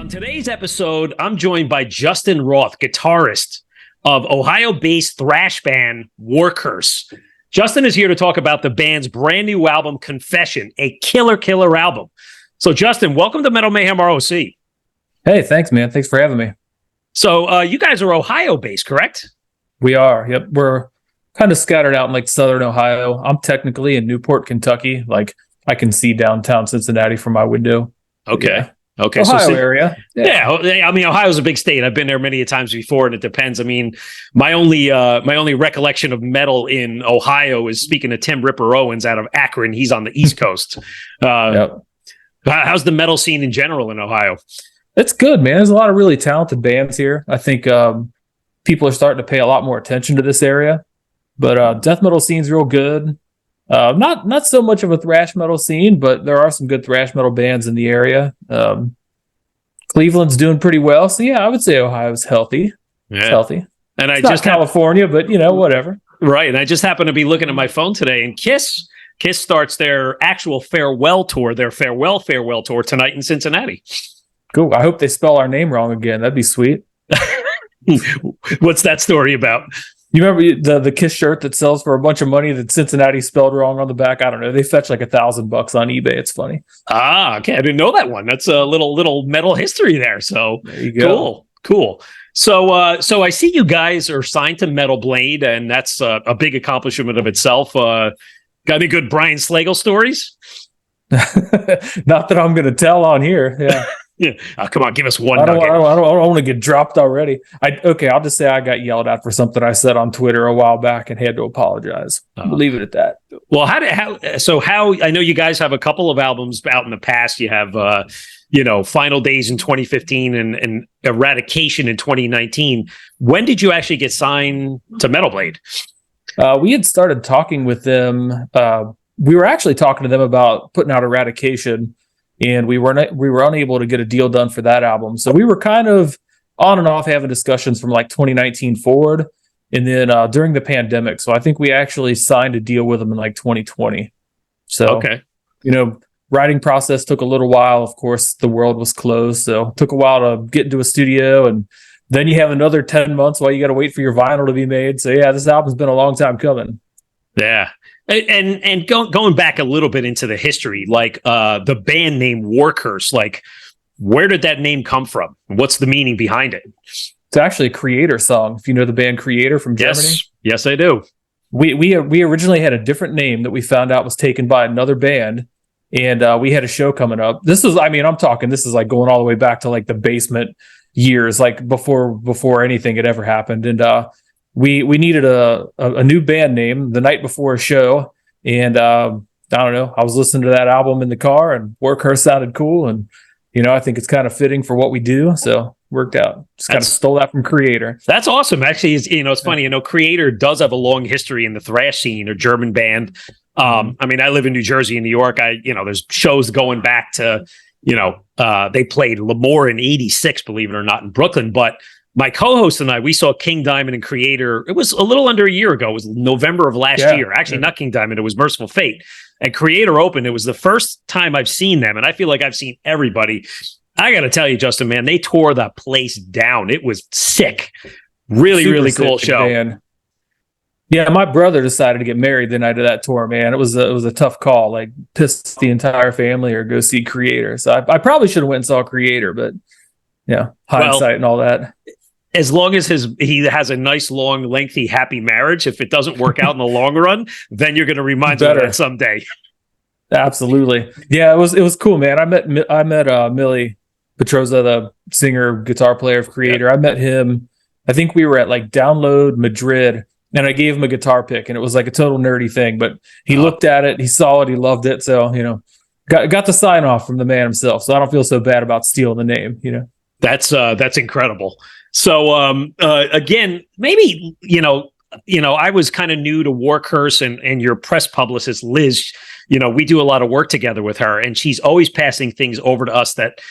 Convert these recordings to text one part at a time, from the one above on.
On today's episode, I'm joined by Justin Roth, guitarist of Ohio-based thrash band War Curse. Justin is here to talk about the band's brand new album, Confession, a killer album. So, Justin, welcome to Metal Mayhem ROC. Hey, thanks, man. Thanks for having me. So, you guys are Ohio-based, correct? We are. Yep. We're kind of scattered out in like southern Ohio. I'm technically in Newport, Kentucky. Like I can see downtown Cincinnati from my window. Okay. Yeah. Okay. Ohio area. Yeah. I mean, Ohio's a big state. I've been there many times before, and it depends. I mean, my only recollection of metal in Ohio is speaking to Tim Ripper Owens out of Akron. He's on the East Coast. Yep. How's the metal scene in general in Ohio? It's good, man. There's a lot of really talented bands here. I think people are starting to pay a lot more attention to this area. But death metal scene's real good. Not so much of a thrash metal scene, but there are some good thrash metal bands in the area. Cleveland's doing pretty well. So yeah, I would say Ohio's healthy. Yeah. It's healthy. And it's not California, but whatever. Right. And I just happened to be looking at my phone today, and Kiss starts their actual farewell tour, their farewell tour tonight in Cincinnati. Cool. I hope they spell our name wrong again. That'd be sweet. What's that story about? You remember the Kiss shirt that sells for a bunch of money that Cincinnati spelled wrong on the back? I don't know. They fetch like $1,000 on eBay. It's funny. Ah, okay. I didn't know that one. That's a little metal history there. So there you go. Cool. So I see you guys are signed to Metal Blade, and that's a big accomplishment of itself. Got any good Brian Slegel stories? Not that I'm going to tell on here. Yeah. Yeah. Come on, give us one. I don't want to get dropped already. I'll just say I got yelled at for something I said on Twitter a while back and had to apologize. We'll leave it at that. Well, how I know you guys have a couple of albums out in the past. You have Final Days in 2015 and Eradication in 2019. When did you actually get signed to Metal Blade? We had started talking with them. We were actually talking to them about putting out Eradication. And we were unable to get a deal done for that album. So we were kind of on and off having discussions from like 2019 forward. And then during the pandemic. So I think we actually signed a deal with them in like 2020. So, okay. Writing process took a little while. Of course, the world was closed. So it took a while to get into a studio. And then you have another 10 months while you got to wait for your vinyl to be made. So yeah, this album's been a long time coming. Yeah. And going back a little bit into the history, like the band name War Curse, like where did that name come from? What's the meaning behind it? It's actually a Creator song. If you know the band Creator from Germany. Yes, I do. We originally had a different name that we found out was taken by another band, and we had a show coming up. This is like going all the way back to like the basement years, like before anything had ever happened, and We needed a new band name the night before a show, and I don't know. I was listening to that album in the car, and War Curse sounded cool, and I think it's kind of fitting for what we do, so worked out. Just kind of stole that from Creator. That's awesome. Actually, it's funny. Creator does have a long history in the thrash scene, a German band. I mean, I live in New Jersey and New York. There's shows going back to they played Lemoore in '86, believe it or not, in Brooklyn, but. My co-host and I, we saw King Diamond and Creator. It was a little under a year ago. It was November of last year. Actually, not King Diamond. It was Merciful Fate. And Creator opened. It was the first time I've seen them. And I feel like I've seen everybody. I got to tell you, Justin, man, they tore the place down. It was sick. Really cool show. Man. Yeah, my brother decided to get married the night of that tour, man. It was a tough call. Like, piss the entire family or go see Creator. So I probably should have went and saw Creator, but yeah, hindsight and all that. As long as he has a nice, long, lengthy, happy marriage, if it doesn't work out in the long run, then you're going to remind him of that someday. Absolutely. Yeah, it was cool, man. I met Millie Petroza, the singer, guitar player of Creator. Yeah. I met him. I think we were at like Download Madrid, and I gave him a guitar pick, and it was like a total nerdy thing. But he looked at it, he saw it, he loved it. So got the sign off from the man himself. So I don't feel so bad about stealing the name. That's incredible. So again, maybe I was kind of new to War Curse, and your press publicist Liz. We do a lot of work together with her, and she's always passing things over to us that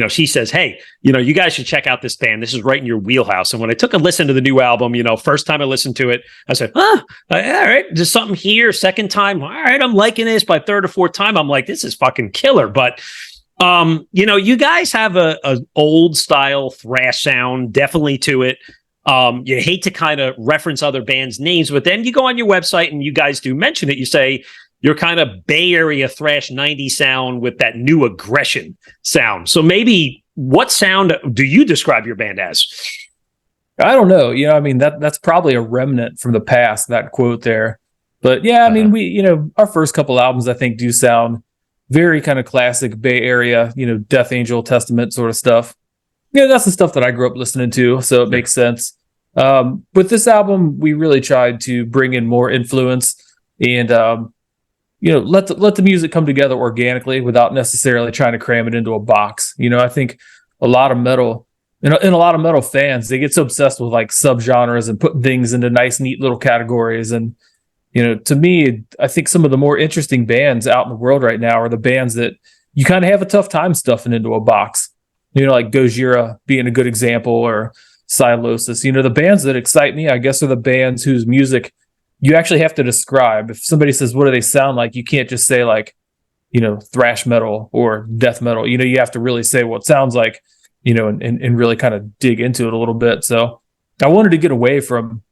she says, "Hey, you guys should check out this band. This is right in your wheelhouse." And when I took a listen to the new album, first time I listened to it, I said, all right, there's something here. Second time, all right, I'm liking this. By third or fourth time, I'm like, this is fucking killer. But You guys have a old style thrash sound, definitely to it. You hate to kind of reference other bands' names, but then you go on your website and you guys do mention it. You say you're kind of Bay Area thrash 90s sound with that new aggression sound. So maybe what sound do you describe your band as? I don't know. I mean, that's probably a remnant from the past, that quote there. But yeah, I mean, our first couple albums, I think, do sound very kind of classic Bay Area, Death Angel, Testament sort of stuff. Yeah, that's the stuff that I grew up listening to, so it makes sense. With this album, we really tried to bring in more influence and, let the music come together organically without necessarily trying to cram it into a box. I think a lot of metal, and a lot of metal fans, they get so obsessed with like subgenres and putting things into nice, neat little categories. And to me, I think some of the more interesting bands out in the world right now are the bands that you kind of have a tough time stuffing into a box. Like Gojira being a good example, or Silosis. The bands that excite me, I guess, are the bands whose music you actually have to describe. If somebody says, what do they sound like? You can't just say like, thrash metal or death metal. You have to really say what it sounds like, and really kind of dig into it a little bit. So I wanted to get away from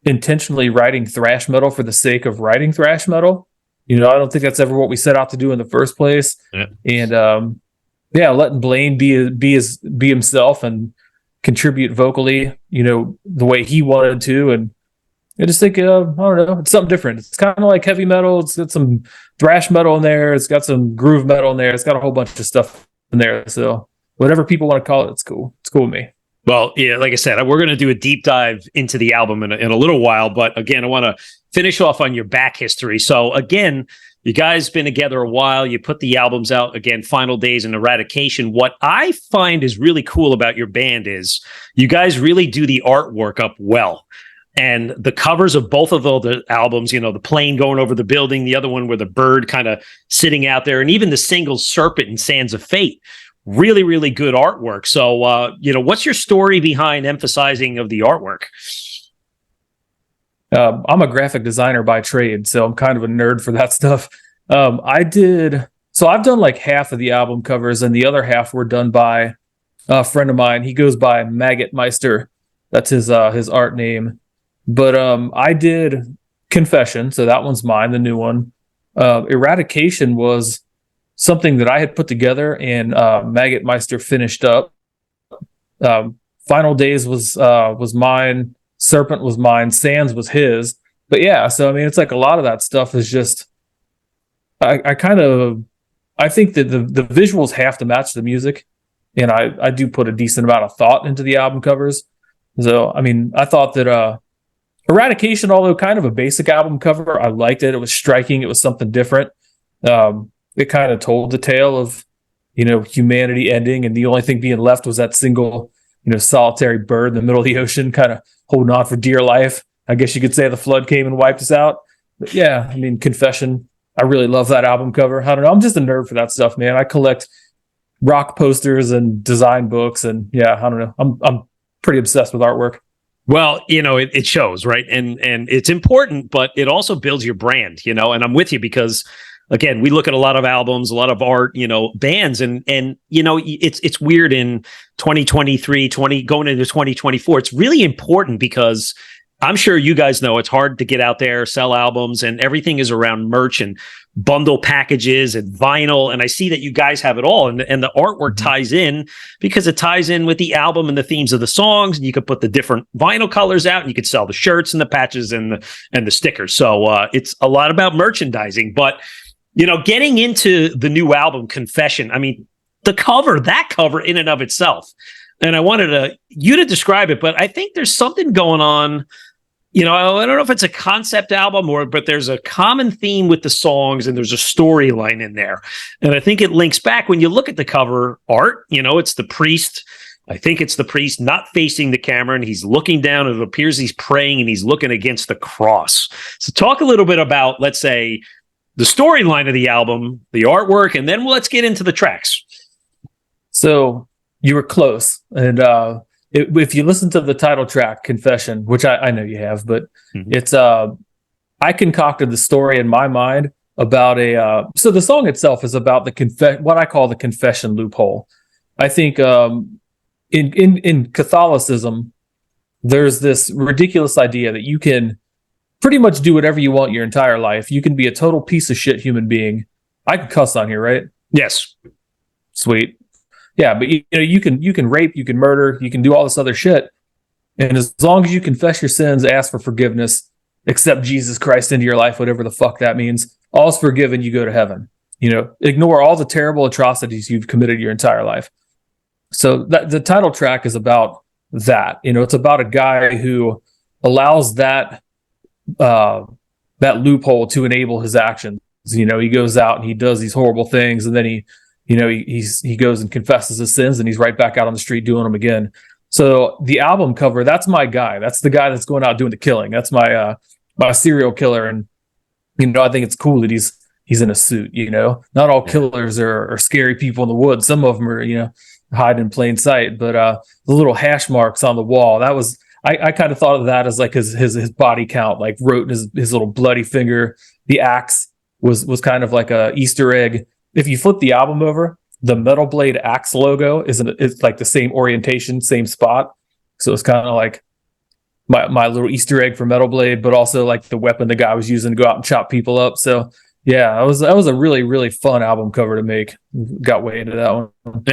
intentionally writing thrash metal for the sake of writing thrash metal. I don't think that's ever what we set out to do in the first place. Yeah. And letting Blaine be himself and contribute vocally, the way he wanted to. And I just think I don't know, it's something different. It's kind of like heavy metal. It's got some thrash metal in there. It's got some groove metal in there. It's got a whole bunch of stuff in there. So whatever people want to call it, it's cool. It's cool with me. Well, yeah, like I said, we're going to do a deep dive into the album in a little while. But again, I want to finish off on your back history. So again, you guys been together a while. You put the albums out, again, Final Days and Eradication. What I find is really cool about your band is you guys really do the artwork up well. And the covers of both of the albums, the plane going over the building, the other one where the bird kind of sitting out there, and even the single Serpent and Sands of Fate. Really, really good artwork. So, what's your story behind emphasizing of the artwork? I'm a graphic designer by trade, so I'm kind of a nerd for that stuff. I've done like half of the album covers, and the other half were done by a friend of mine. He goes by Maggot Meister. That's his art name. But I did Confession, so that one's mine, the new one. Eradication was something that I had put together and Maggot Meister finished up. Final Days was mine. Serpent was mine. Sands was his. But yeah, so I mean, it's like a lot of that stuff is just, I think that the visuals have to match the music. And I do put a decent amount of thought into the album covers. So, I mean, I thought that Eradication, although kind of a basic album cover, I liked it. It was striking. It was something different. It kind of told the tale of, humanity ending, and the only thing being left was that single, solitary bird in the middle of the ocean, kind of holding on for dear life. I guess you could say the flood came and wiped us out. But yeah, I mean, Confession, I really love that album cover. I don't know. I'm just a nerd for that stuff, man. I collect rock posters and design books, and yeah, I don't know. I'm pretty obsessed with artwork. Well, it shows, right? And it's important, but it also builds your brand, and I'm with you because, again, we look at a lot of albums, a lot of art, bands, and it's weird in 2023, going into 2024. It's really important because I'm sure you guys know it's hard to get out there, sell albums, and everything is around merch and bundle packages and vinyl. And I see that you guys have it all. And the artwork ties in because it ties in with the album and the themes of the songs. And you could put the different vinyl colors out and you could sell the shirts and the patches and the stickers. So it's a lot about merchandising. But, getting into the new album, Confession, I mean, that cover in and of itself. And I wanted you to describe it, but I think there's something going on. I don't know if it's a concept album but there's a common theme with the songs and there's a storyline in there. And I think it links back when you look at the cover art, it's the priest. I think it's the priest not facing the camera and he's looking down and it appears he's praying and he's looking against the cross. So talk a little bit about, let's say, the storyline of the album, the artwork, and then let's get into the tracks. So you were close. And, if you listen to the title track, Confession, which I know you have, but it's I concocted the story in my mind about so the song itself is about what I call the confession loophole. I think in Catholicism, there's this ridiculous idea that you can pretty much do whatever you want your entire life. You can be a total piece of shit human being. I can cuss on here, right? Yes. Sweet. Yeah, but you can rape, you can murder, you can do all this other shit. And as long as you confess your sins, ask for forgiveness, accept Jesus Christ into your life, whatever the fuck that means, all's forgiven, you go to heaven. Ignore all the terrible atrocities you've committed your entire life. So the title track is about that. It's about a guy who allows that loophole to enable his actions. He goes out and he does these horrible things, and then he goes and confesses his sins, and he's right back out on the street doing them again. So the album cover, that's my guy. That's the guy that's going out doing the killing. That's my serial killer. And I think it's cool that he's in a suit. Not all killers are scary people in the woods. Some of them are hide in plain sight. But the little hash marks on the wall, that was, I kind of thought of that as like his body count, like wrote in his little bloody finger. The axe was kind of like a Easter egg. If you flip the album over, the Metal Blade axe logo it's like the same orientation, same spot. So it's kind of like my little Easter egg for Metal Blade, but also like the weapon the guy was using to go out and chop people up. So yeah, that was a really, really fun album cover to make. Got way into that one.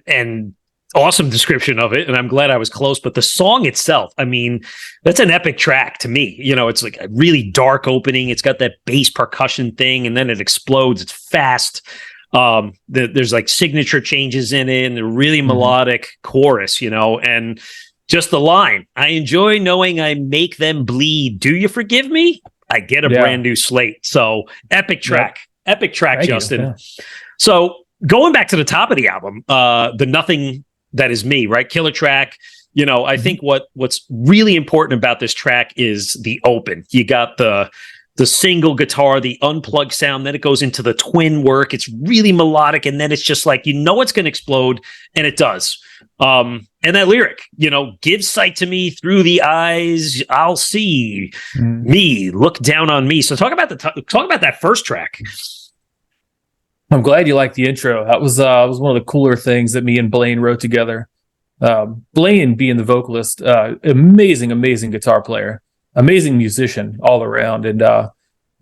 And awesome description of it, and I'm glad I was close. But the song itself, I mean, that's an epic track to me. It's like a really dark opening. It's got that bass percussion thing, and then it explodes. It's fast. There's like signature changes in it, and a really melodic chorus, and just the line, I enjoy knowing I make them bleed. Do you forgive me? I get a brand new slate. So epic track, epic track, Thank Justin. Yeah. So going back to the top of the album, the Nothing That Is Me, right? Killer track. I think what's really important about this track is the open. You got the single guitar, the unplugged sound, then it goes into the twin work. It's really melodic, and then it's just like, it's going to explode, and it does. And that lyric, give sight to me through the eyes, I'll see me, look down on me. So talk about that first track. I'm glad you liked the intro. That was one of the cooler things that me and Blaine wrote together. Blaine being the vocalist, amazing guitar player, amazing musician all around. And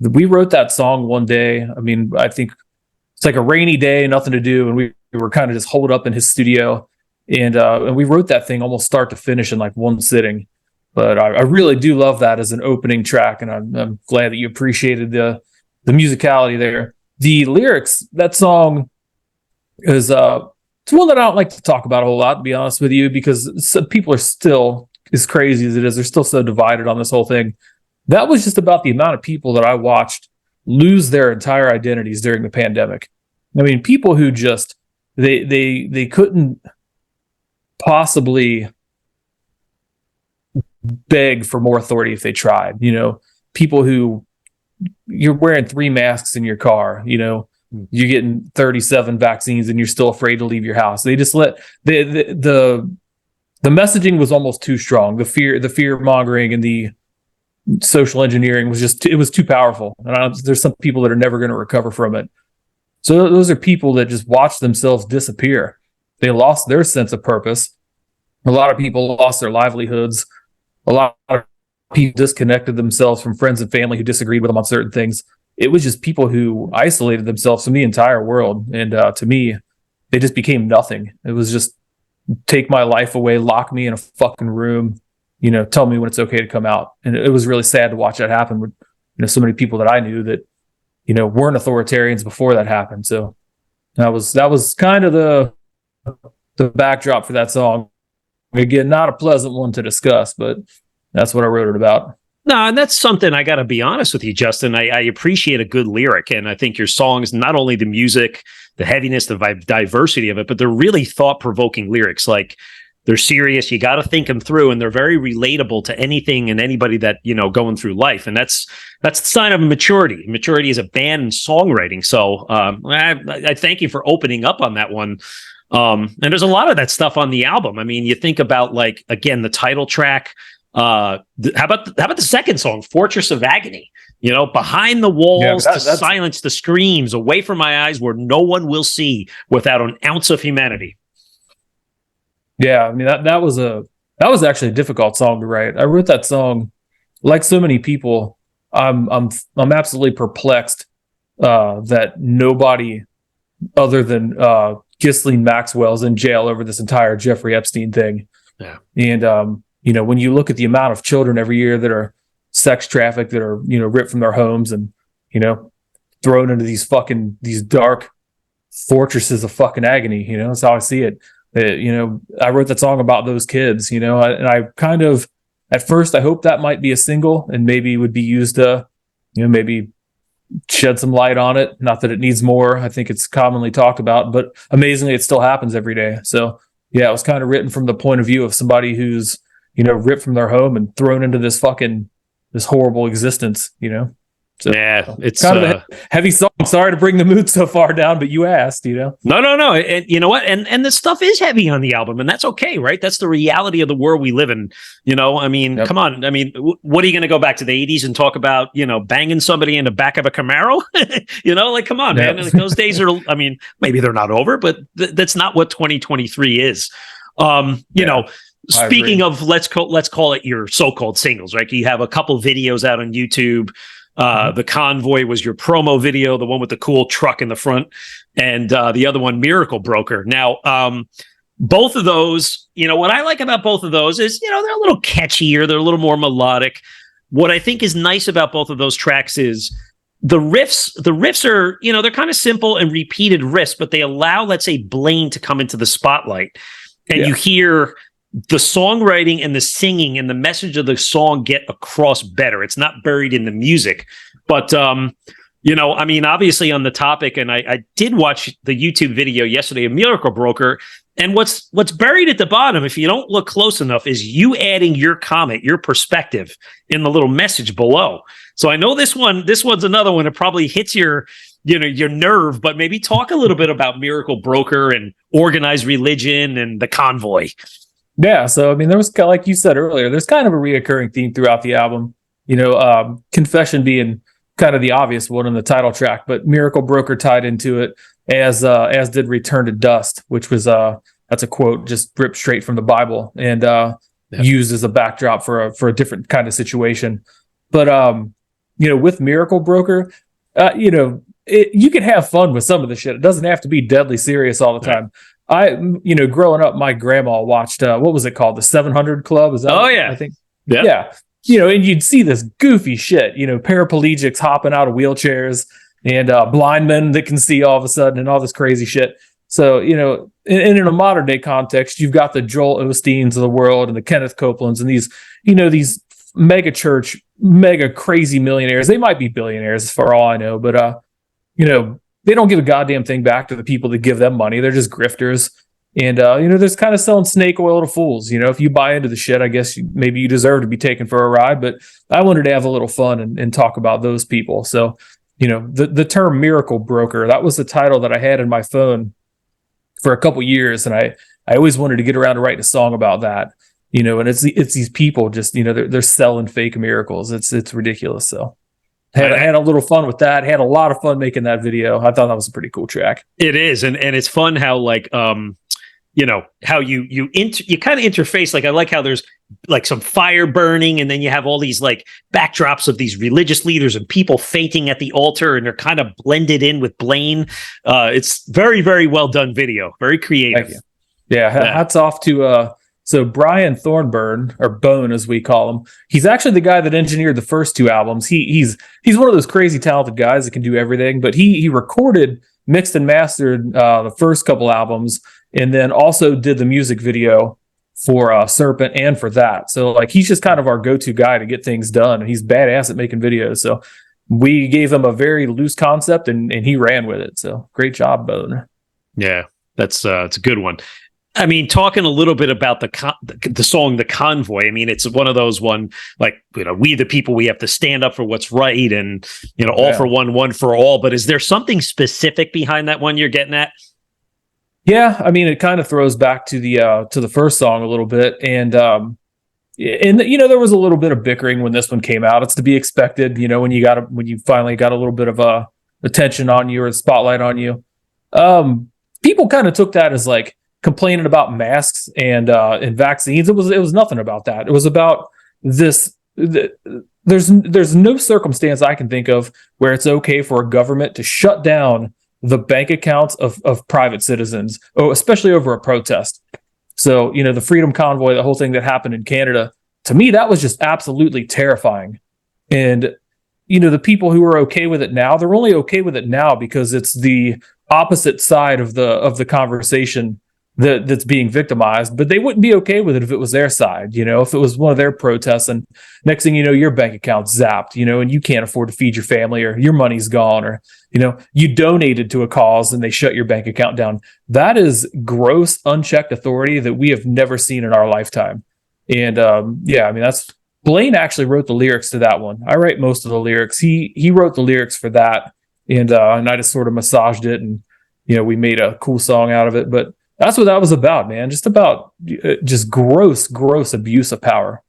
we wrote that song one day. I mean, I think it's like a rainy day, nothing to do, and we were kind of just holed up in his studio. And we wrote that thing almost start to finish in like one sitting. But I really do love that as an opening track, and I'm glad that you appreciated the musicality there. The lyrics, that song is it's one that I don't like to talk about a whole lot, to be honest with you, because some people are still, as crazy as it is, they're still so divided on this whole thing. That was just about the amount of people that I watched lose their entire identities during the pandemic. I mean, people who just they couldn't possibly beg for more authority if they tried. People who, you're wearing 3 masks in your car, you're getting 37 vaccines and you're still afraid to leave your house. They just let the messaging was almost too strong. The fear mongering and the social engineering it was too powerful. And there's some people that are never going to recover from it. So those are people that just watch themselves disappear. They lost their sense of purpose. A lot of people lost their livelihoods. A lot of people disconnected themselves from friends and family who disagreed with them on certain things. It was just people who isolated themselves from the entire world. And to me, they just became nothing. It was just take my life away, lock me in a fucking room, tell me when it's okay to come out. And it was really sad to watch that happen with so many people that I knew that weren't authoritarians before that happened. So that was kind of the backdrop for that song. Again, not a pleasant one to discuss, but that's what I wrote it about. No, and that's something I got to be honest with you, Justin. I appreciate a good lyric, and I think your songs, not only the music, the heaviness, the diversity of it, but they're really thought-provoking lyrics. Like, they're serious. You got to think them through, and they're very relatable to anything and anybody that going through life. And that's the sign of maturity. Maturity is a band in songwriting. So I thank you for opening up on that one. And there's a lot of that stuff on the album. I mean, you think about, like, again, the title track. How about the second song, Fortress of Agony? Behind the walls to silence the screams, away from my eyes where no one will see without an ounce of humanity. Yeah, I mean that was actually a difficult song to write. I wrote that song like so many people. I'm absolutely perplexed that nobody other than Ghislaine Maxwell's in jail over this entire Jeffrey Epstein thing. Yeah. And when you look at the amount of children every year that are sex trafficked, that are ripped from their homes and thrown into these dark fortresses of fucking agony, that's how I see it. I wrote that song about those kids, and I kind of, at first, I hope that might be a single and maybe would be used to, maybe shed some light on it. Not that it needs more. I think it's commonly talked about, but amazingly, it still happens every day. So yeah, it was kind of written from the point of view of somebody who's, ripped from their home and thrown into this horrible existence, So, yeah, it's kind of a heavy song. Sorry to bring the mood so far down, but you asked, No. And you know what? And the stuff is heavy on the album, and that's okay, right? That's the reality of the world we live in. Yep. Come on. I mean, what are you going to go back to the 80s and talk about, banging somebody in the back of a Camaro? Come on, Yep. man. Like, those days are, maybe they're not over, but that's not what 2023 is. Speaking of, let's call it your so-called singles, right? You have a couple videos out on YouTube. The Convoy was your promo video, the one with the cool truck in the front, and the other one, Miracle Broker. Now, both of those, what I like about both of those is, they're a little catchier, they're a little more melodic. What I think is nice about both of those tracks is the riffs are, they're kind of simple and repeated riffs, but they allow, let's say, Blaine to come into the spotlight, and you hear the songwriting and the singing and the message of the song get across better. It's not buried in the music, but obviously on the topic, and I did watch the YouTube video yesterday of Miracle Broker, and what's buried at the bottom, if you don't look close enough, is you adding your comment, your perspective in the little message below. So I know this one's another one that probably hits your nerve, but maybe talk a little bit about Miracle Broker and Organized Religion and the Convoy. Yeah, so there was, like you said earlier, there's kind of a reoccurring theme throughout the album. Confession being kind of the obvious one in the title track, but Miracle Broker tied into it, as did Return to Dust, which was that's a quote just ripped straight from the Bible and used as a backdrop for a different kind of situation. But with Miracle Broker, you can have fun with some of the shit. It doesn't have to be deadly serious all the time. Growing up, my grandma watched, what was it called? The 700 Club? Is that? Oh, yeah. I think. Yeah. And you'd see this goofy shit, paraplegics hopping out of wheelchairs and blind men that can see all of a sudden and all this crazy shit. So, in a modern day context, you've got the Joel Osteens of the world and the Kenneth Copelands and these mega church, mega crazy millionaires. They might be billionaires for all I know, but, they don't give a goddamn thing back to the people that give them money. They're just grifters. And, they're just kind of selling snake oil to fools. If you buy into the shit, I guess maybe you deserve to be taken for a ride. But I wanted to have a little fun and talk about those people. So, the term Miracle Broker, that was the title that I had in my phone for a couple years. And I always wanted to get around to writing a song about that. And it's these people just, they're selling fake miracles. It's ridiculous. So. Had a little fun with that. Had a lot of fun making that video. I thought that was a pretty cool track. It is, and it's fun how how you kind of interface. Like I like how there's like some fire burning, and then you have all these like backdrops of these religious leaders and people fainting at the altar, and they're kind of blended in with Blaine. It's very, very well done video. Very creative. Thank you. Yeah, hats off to so Brian Thornburn, or Bone as we call him. He's actually the guy that engineered the first two albums. He's one of those crazy talented guys that can do everything. But he recorded, mixed and mastered the first couple albums, and then also did the music video for Serpent and for that. So like he's just kind of our go-to guy to get things done, and he's badass at making videos. So we gave him a very loose concept, and he ran with it. So great job, Bone. Yeah, it's a good one. I mean, talking a little bit about the song, The Convoy. I mean, it's one of those we the people, we have to stand up for what's right, and all for one for all. But is there something specific behind that one you're getting at? Yeah, I mean, it kind of throws back to the first song a little bit, and And there was a little bit of bickering when this one came out. It's to be expected, when you finally got a little bit of attention on you or a spotlight on you. People kind of took that as like complaining about masks and vaccines. It was nothing about that. It was about this. There's no circumstance I can think of where it's okay for a government to shut down the bank accounts of private citizens, especially over a protest. So, the Freedom Convoy, the whole thing that happened in Canada, to me, that was just absolutely terrifying. And, the people who are okay with it now, they're only okay with it now because it's the opposite side of the conversation that's being victimized. But they wouldn't be okay with it if it was their side, if it was one of their protests. And next thing you know, your bank account's zapped, and you can't afford to feed your family, or your money's gone, or you donated to a cause and they shut your bank account down. That is gross, unchecked authority that we have never seen in our lifetime. And that's Blaine actually wrote the lyrics to that one. I write most of the lyrics. He wrote the lyrics for that, and I just sort of massaged it, and we made a cool song out of it. But that's what that was about, man. Just about just gross abuse of power.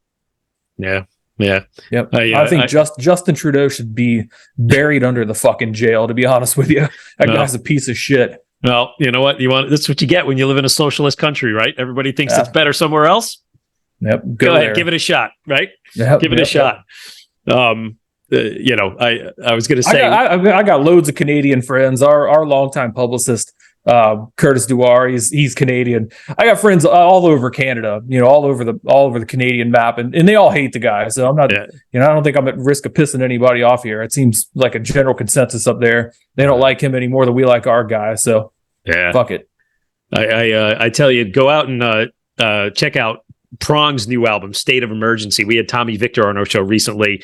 Yeah. Yeah. Yep. I think Justin Trudeau should be buried under the fucking jail, to be honest with you. That guy's a piece of shit. Well, you know what? That's what you get when you live in a socialist country, right? Everybody thinks it's better somewhere else. Yep. Go ahead, give it a shot, right? Yep, give it a shot. I was going to say, I got loads of Canadian friends. Our longtime publicist, Curtis Dewar, he's Canadian. I got friends all over Canada, all over the Canadian map, and they all hate the guy. So I'm not, I don't think I'm at risk of pissing anybody off here. It seems like a general consensus up there. They don't like him any more than we like our guy. So fuck it. I tell you, go out and check out Prong's new album, State of Emergency. We had Tommy Victor on our show recently.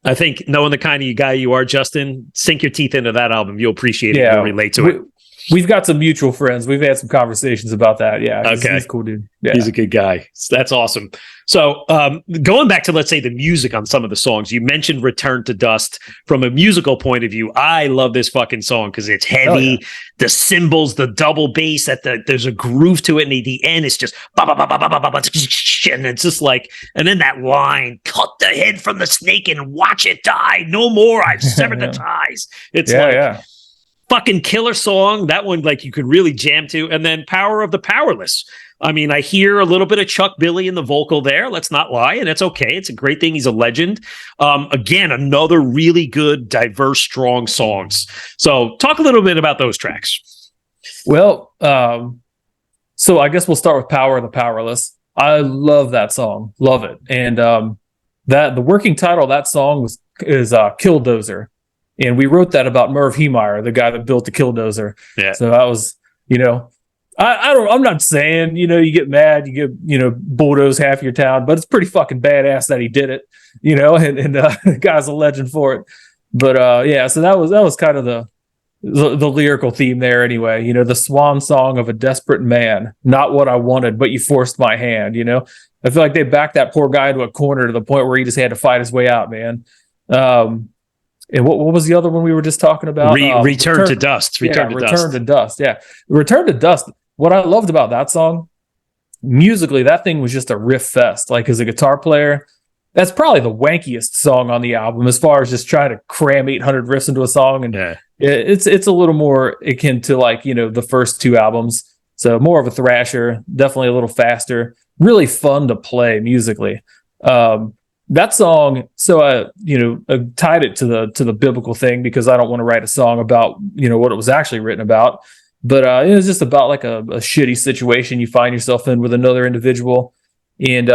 I think, knowing the kind of guy you are, Justin, sink your teeth into that album. You'll appreciate it. You'll relate to it. We've got some mutual friends. We've had some conversations about that. Yeah. He's a cool dude. Yeah. He's a good guy. That's awesome. So going back to, let's say, the music on some of the songs, you mentioned Return to Dust. From a musical point of view, I love this fucking song because it's heavy. The cymbals, the double bass, there's a groove to it. And at the end, it's just and it's just like, and then that line, cut the head from the snake and watch it die. No more. I've severed the ties. It's fucking killer song. That one, like, you could really jam to. And then Power of the Powerless. I mean, I hear a little bit of Chuck Billy in the vocal there. Let's not lie. And it's okay. It's a great thing. He's a legend. Again, another really good, diverse, strong songs. So talk a little bit about those tracks. Well, so I guess we'll start with Power of the Powerless. I love that song. Love it. And the working title of that song is Killdozer. And we wrote that about Merv Heemeyer, the guy that built the Killdozer. Yeah. So that was, I'm not saying, you get mad, you get, bulldoze half your town, but it's pretty fucking badass that he did it, and the guy's a legend for it. But so that was kind of the lyrical theme there anyway. The swan song of a desperate man, not what I wanted, but you forced my hand. I feel like they backed that poor guy into a corner to the point where he just had to fight his way out, man. And what was the other one we were just talking about? Return to Dust. Return to Dust. Yeah. Return to Dust. What I loved about that song, musically, that thing was just a riff fest. Like, as a guitar player, that's probably the wankiest song on the album as far as just trying to cram 800 riffs into a song. And it's a little more akin to, like, the first two albums. So more of a thrasher, definitely a little faster, really fun to play musically. That song, so I tied it to the biblical thing because I don't want to write a song about what it was actually written about, but it was just about like a shitty situation you find yourself in with another individual, and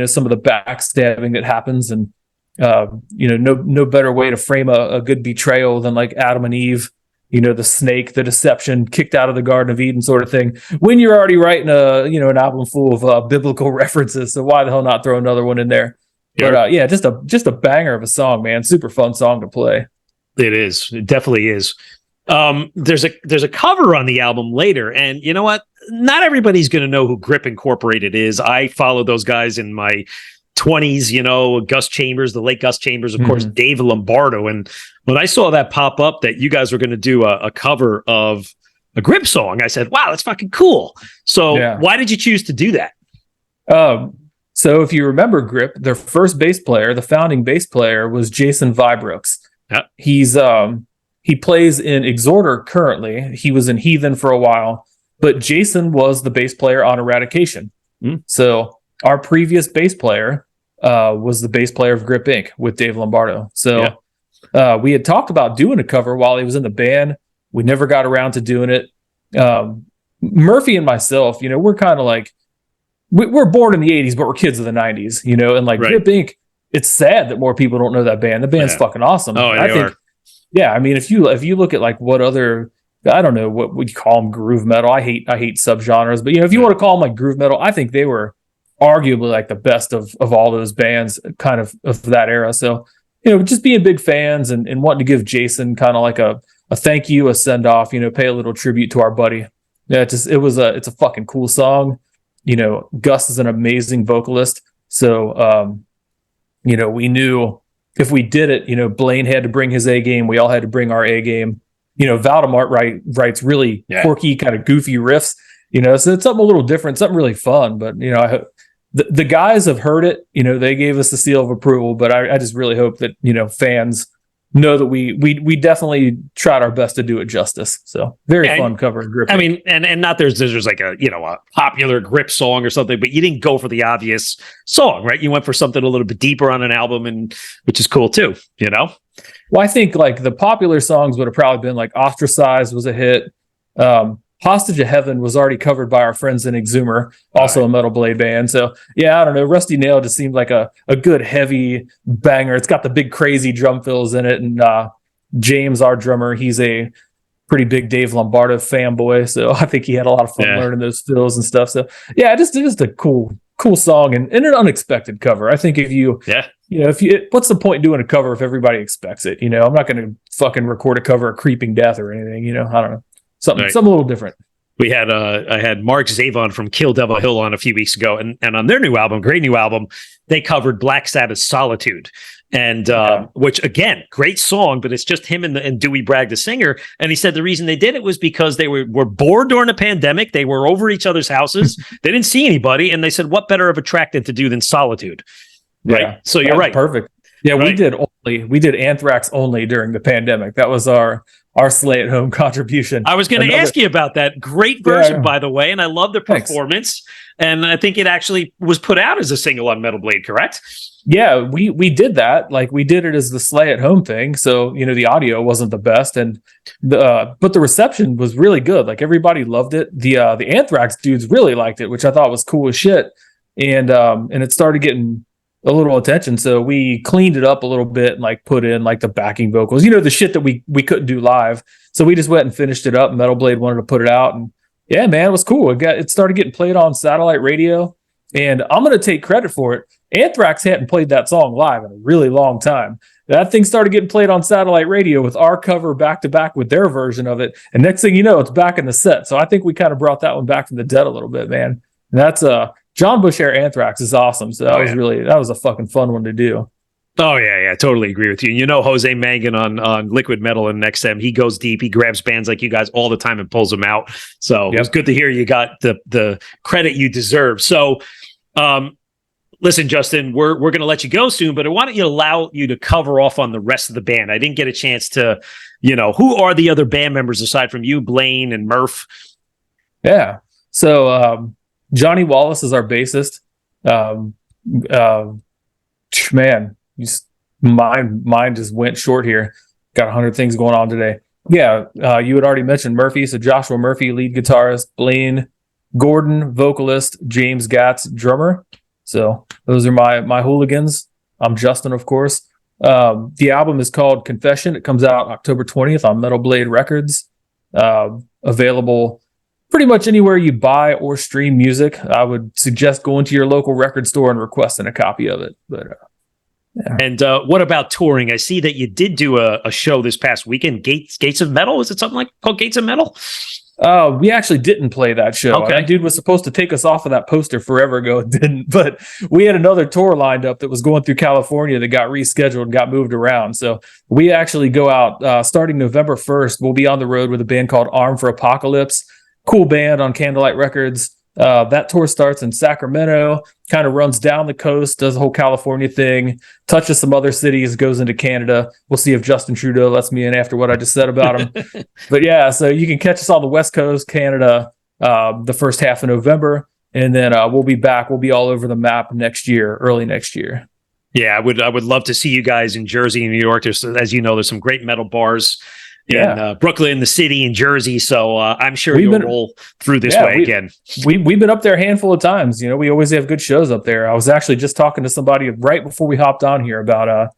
some of the backstabbing that happens, and no better way to frame a good betrayal than like Adam and Eve, the snake, the deception, kicked out of the Garden of Eden sort of thing. When you're already writing an album full of biblical references, so why the hell not throw another one in there? But just a banger of a song, man. Super fun song to play. It is. It definitely is. There's a cover on the album later, and you know what? Not everybody's going to know who Grip Incorporated is. I followed those guys in my 20s, Gus Chambers, the late Gus Chambers, of course, Dave Lombardo. And when I saw that pop up that you guys were going to do a cover of a Grip song, I said, wow, that's fucking cool. So why did you choose to do that? So if you remember Grip, their first bass player, the founding bass player, was Jason Vibrooks. Yep. He plays in Exhorder currently. He was in Heathen for a while, but Jason was the bass player on Eradication. So our previous bass player was the bass player of Grip Inc. with Dave Lombardo. So we had talked about doing a cover while he was in the band. We never got around to doing it. Murphy and myself, we're kind of like, we're born in the 80s, but we're kids of the 90s, and like Grip Inc., it's sad that more people don't know that band. The band's fucking awesome. Oh, I think, I mean, if you look at like what other, I don't know what would you call them, groove metal. I hate subgenres, but if you want to call them like groove metal, I think they were arguably like the best of all those bands kind of that era. So, just being big fans and wanting to give Jason kind of like a thank you, a send off, pay a little tribute to our buddy. Yeah, it's a fucking cool song. Gus is an amazing vocalist. So, we knew if we did it, Blaine had to bring his A game. We all had to bring our A game. Valdemar writes really quirky, kind of goofy riffs, so it's something a little different, something really fun. But, I hope the guys have heard it, they gave us the seal of approval, but I just really hope that, fans know that we definitely tried our best to do it justice. So very fun cover of Grip. I mean, and not there's like a popular Grip song or something, but you didn't go for the obvious song, right? You went for something a little bit deeper on an album, and which is cool too, Well, I think like the popular songs would have probably been like Ostracized was a hit. Hostage of Heaven was already covered by our friends in Exhumer, also a Metal Blade band. So I don't know. Rusty Nail just seemed like a good heavy banger. It's got the big crazy drum fills in it. And James, our drummer, he's a pretty big Dave Lombardo fanboy. So I think he had a lot of fun learning those fills and stuff. So just a cool song and an unexpected cover. I think if you what's the point in doing a cover if everybody expects it? I'm not going to fucking record a cover of Creeping Death or anything. I don't know. Something a little different. We had I had Mark Zavon from Kill Devil Hill on a few weeks ago, and on their new album, great new album, they covered Black Sabbath's Solitude, and which again, great song, but it's just him and Dewey Bragg, the singer. And he said the reason they did it was because they were bored during the pandemic. They were over each other's houses. They didn't see anybody, and they said, "What better of a track to do than Solitude?" Right. Yeah, so you're right. Perfect. Yeah, right. We did Anthrax only during the pandemic. That was our Slay at Home contribution. I was going to ask you about that. Great version, by the way, and I love the performance. Thanks. And I think it actually was put out as a single on Metal Blade, correct? Yeah, we did that. Like we did it as the Slay at Home thing. So the audio wasn't the best, and but the reception was really good. Like everybody loved it. The Anthrax dudes really liked it, which I thought was cool as shit. And it started getting a little attention, so we cleaned it up a little bit and like put in like the backing vocals, the shit that we couldn't do live. So we just went and finished it up. Metal Blade wanted to put it out, and man, it was cool. It started getting played on satellite radio, and I'm gonna take credit for it. Anthrax hadn't played that song live in a really long time. That thing started getting played on satellite radio with our cover back to back with their version of it, and next thing you know, it's back in the set. So I think we kind of brought that one back from the dead a little bit, man. And that's John Bush Air Anthrax is awesome. So that was a fucking fun one to do. Oh yeah, totally agree with you. Jose Mangan on Liquid Metal and XM, he goes deep. He grabs bands like you guys all the time and pulls them out. So it was good to hear you got the credit you deserve. So, listen, Justin, we're going to let you go soon, but I wanted to allow you to cover off on the rest of the band. I didn't get a chance to, who are the other band members aside from you, Blaine and Murph? Yeah. So, Johnny Wallace is our bassist. Man, mine just went short here. Got 100 things going on today. Yeah, you had already mentioned Murphy. So Joshua Murphy, lead guitarist. Blaine Gordon, vocalist. James Gatz, drummer. So those are my hooligans. I'm Justin, of course. The album is called Confession. It comes out October 20th on Metal Blade Records. Available pretty much anywhere you buy or stream music. I would suggest going to your local record store and requesting a copy of it. But And what about touring? I see that you did do a show this past weekend, Gates of Metal. Is it something like called Gates of Metal? We actually didn't play that show. Okay. That dude was supposed to take us off of that poster forever ago. It didn't, but we had another tour lined up that was going through California that got rescheduled and got moved around. So we actually go out starting November 1st. We'll be on the road with a band called Arm for Apocalypse. Cool band on Candlelight Records. That tour starts in Sacramento, kind of runs down the coast, does the whole California thing, touches some other cities, goes into Canada. We'll see if Justin Trudeau lets me in after what I just said about him. But yeah, so you can catch us on the West Coast, Canada, the first half of November. And then we'll be back. We'll be all over the map next year, early next year. Yeah, I would love to see you guys in Jersey and New York. There's, as you know, there's some great metal bars in Brooklyn, the city, and Jersey. So I'm sure you'll roll through this way again. We've been up there a handful of times. You know, we always have good shows up there. I was actually just talking to somebody right before we hopped on here about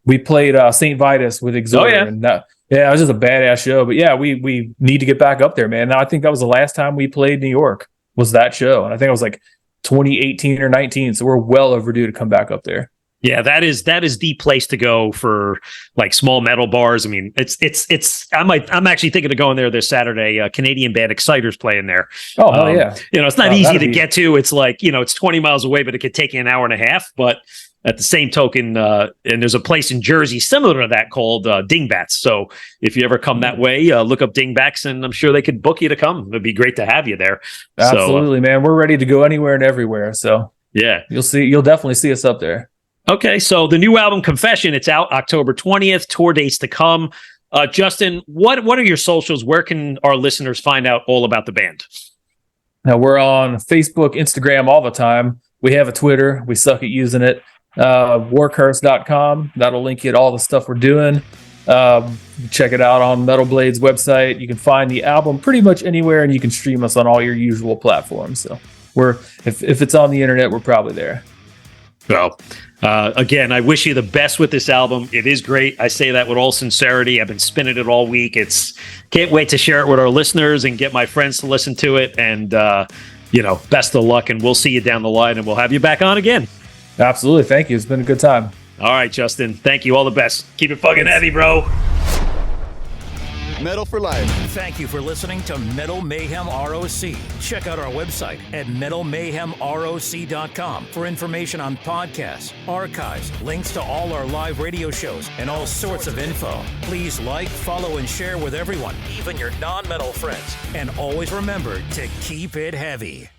we played St. Vitus with Exhort. Oh, yeah. And it was just a badass show. But yeah, we need to get back up there, man. Now I think that was the last time we played New York was that show. And I think it was like 2018 or 19. So we're well overdue to come back up there. Yeah, that is the place to go for like small metal bars. I mean, I'm actually thinking of going there this Saturday. Canadian band Exciter's playing there. Oh, hell yeah. You know, it's not easy to get to. It's like, you know, it's 20 miles away, but it could take you an hour and a half. But at the same token, and there's a place in Jersey similar to that called Dingbats. So if you ever come that way, look up Dingbats, and I'm sure they could book you to come. It'd be great to have you there. Absolutely, man. We're ready to go anywhere and everywhere. So yeah, you'll definitely see us up there. Okay, so the new album Confession, it's out October 20th, tour dates to come. Justin, what are your socials? Where can our listeners find out all about the band? Now, we're on Facebook, Instagram all the time. We have a Twitter. We suck at using it. Warcurse.com. That'll link you to all the stuff we're doing. Check it out on Metal Blade's website. You can find the album pretty much anywhere, and you can stream us on all your usual platforms. So if it's on the internet, we're probably there. Well, again, I wish you the best with this album. It is great. I say that with all sincerity. I've been spinning it all week. Can't wait to share it with our listeners and get my friends to listen to it. And, best of luck. And we'll see you down the line, and we'll have you back on again. Absolutely. Thank you. It's been a good time. All right, Justin. Thank you. All the best. Keep it fucking heavy, bro. Metal for life. Thank you for listening to Metal Mayhem ROC. Check out our website at metalmayhemroc.com for information on podcasts, archives, links to all our live radio shows, and all sorts of info. Please like, follow, and share with everyone, even your non-metal friends. And always remember to keep it heavy.